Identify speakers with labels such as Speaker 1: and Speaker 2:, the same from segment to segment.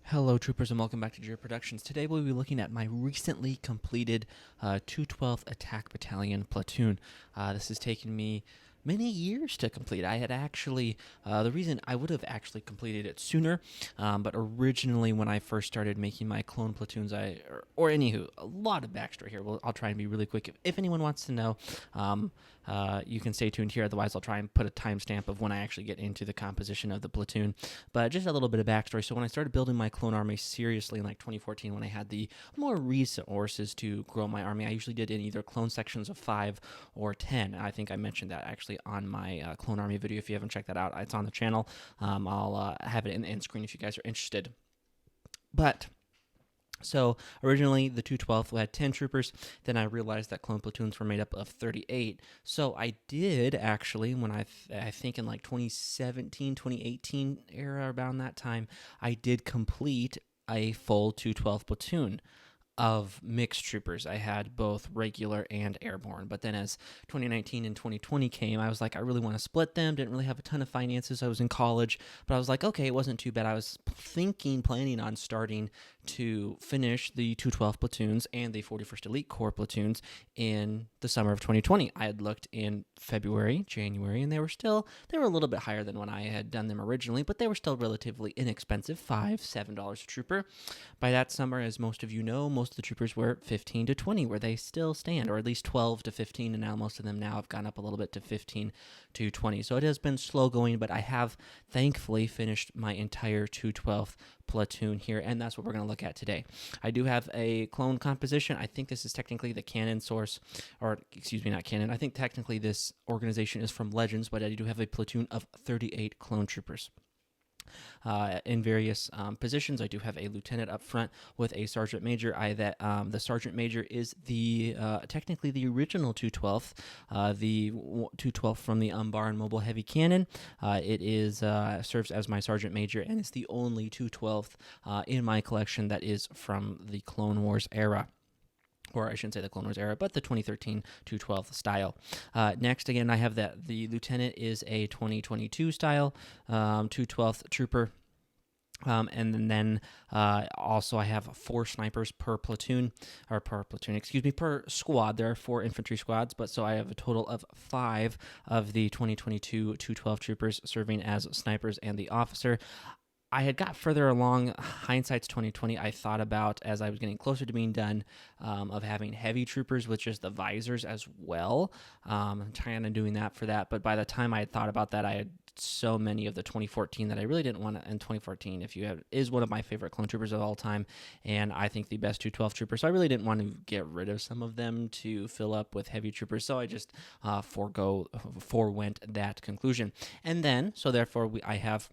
Speaker 1: Hello, troopers, and welcome back to G.A.R Productions. Today we'll be looking at my recently completed 212th Attack Battalion platoon. This has taken me many years to complete. I had actually, the reason I would have actually completed it sooner, but originally when I first started making my clone platoons, or anywho, a lot of backstory here. I'll try and be really quick. If anyone wants to know, you can stay tuned here. Otherwise, I'll try and put a timestamp of when I actually get into the composition of the platoon. But just a little bit of backstory. So when I started building my clone army seriously in like 2014, when I had the more resources to grow my army, I usually did in either clone sections of 5 or 10. I think I mentioned that actually on my clone army video. If you haven't checked that out, it's on the channel. I'll have it in the end screen if you guys are interested. So originally the 212th had 10 troopers. Then I realized that clone platoons were made up of 38. So I did actually, when I think in like 2017, 2018 era, around that time, I did complete a full 212 platoon of mixed troopers. I had both regular and airborne. But then as 2019 and 2020 came, I was like, I really want to split them. Didn't really have a ton of finances. I was in college, but I was like, okay, it wasn't too bad. I was planning on starting to finish the 212 platoons and the 41st Elite Corps platoons in the summer of 2020. I had looked in February, January, and they were a little bit higher than when I had done them originally, but they were still relatively inexpensive, $7 a trooper. By that summer, as most of you know, most of the troopers were 15 to 20, where they still stand, or at least 12 to 15, and now most of them now have gone up a little bit to 15 to 20. So it has been slow going, but I have thankfully finished my entire 212th platoon here, and that's what we're going to look at today. I do have a clone composition. I think this is technically the canon source, or excuse me, not canon. I think technically this organization is from Legends, but I do have a platoon of 38 clone troopers. In various positions. I do have a lieutenant up front with a sergeant major. The sergeant major is the technically the original 212th, the 212th from the Umbar and Mobile Heavy Cannon. It is serves as my sergeant major, and it's the only 212th in my collection that is from the Clone Wars era. Or I shouldn't say the Clone Wars era, but the 2013 212th style. Next, again, I have that the lieutenant is a 2022 style 212th trooper. And then also I have 4 snipers per platoon, per squad. There are 4 infantry squads, but so I have a total of 5 of the 2022 212 troopers serving as snipers and the officer. I had got further along, hindsight's 2020, I thought about, as I was getting closer to being done, of having heavy troopers with just the visors as well. I'm kind of doing that for that, but by the time I had thought about that, I had so many of the 2014 that I really didn't want to. And 2014, is one of my favorite clone troopers of all time, and I think the best 212 trooper, so I really didn't want to get rid of some of them to fill up with heavy troopers, so I just forewent that conclusion. And then, so therefore, I have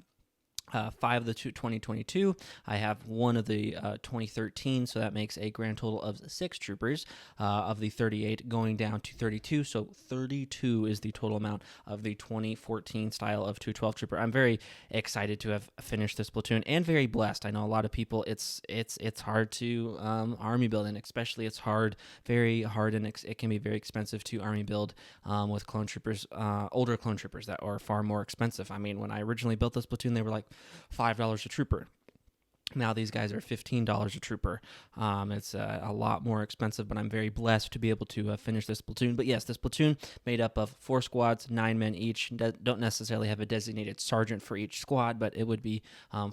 Speaker 1: 5 of the 2022. I have 1 of the 2013, so that makes a grand total of 6 troopers of the 38 going down to 32. So 32 is the total amount of the 2014 style of 212 trooper. I'm very excited to have finished this platoon and very blessed. I know a lot of people, it's hard to army build, and especially it's very hard, and it can be very expensive to army build with clone troopers, older clone troopers that are far more expensive. I mean, when I originally built this platoon, they were like $5 a trooper. Now these guys are $15 a trooper. It's a lot more expensive, but I'm very blessed to be able to finish this platoon. But yes, this platoon made up of 4 squads, 9 men each. Don't necessarily have a designated sergeant for each squad, but it would be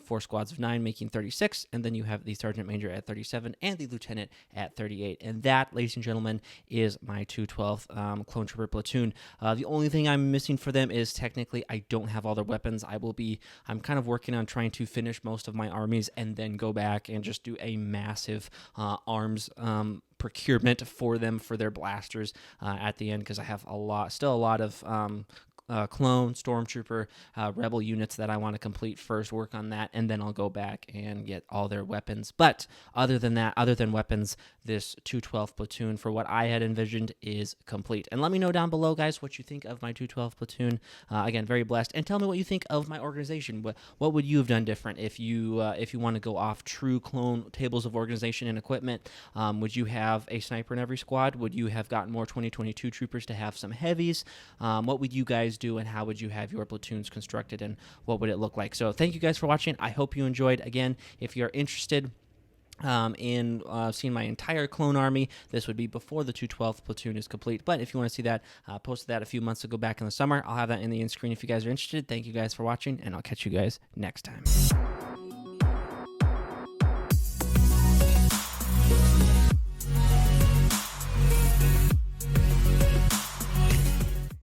Speaker 1: 4 squads of 9, making 36. And then you have the sergeant major at 37 and the lieutenant at 38. And that, ladies and gentlemen, is my 212th clone trooper platoon. The only thing I'm missing for them is technically I don't have all their weapons. I'm kind of working on trying to finish most of my armies and then go back and just do a massive arms procurement for them for their blasters at the end, because I have still a lot of clone, stormtrooper, rebel units that I want to complete first, work on that, and then I'll go back and get all their weapons. But other than weapons, this 212 platoon, for what I had envisioned, is complete. And let me know down below, guys, what you think of my 212 platoon. Again, very blessed. And tell me what you think of my organization. What would you have done different if you want to go off true clone tables of organization and equipment? Would you have a sniper in every squad? Would you have gotten more 2022 troopers to have some heavies? What would you guys do, and how would you have your platoons constructed, and what would it look like. So thank you guys for watching. I hope you enjoyed. Again, if you're interested in seeing my entire clone army, this would be before the 212th platoon is complete. But if you want to see that, posted that a few months ago back in the summer. I'll have that in the end screen if you guys are interested. Thank you guys for watching, and I'll catch you guys next time.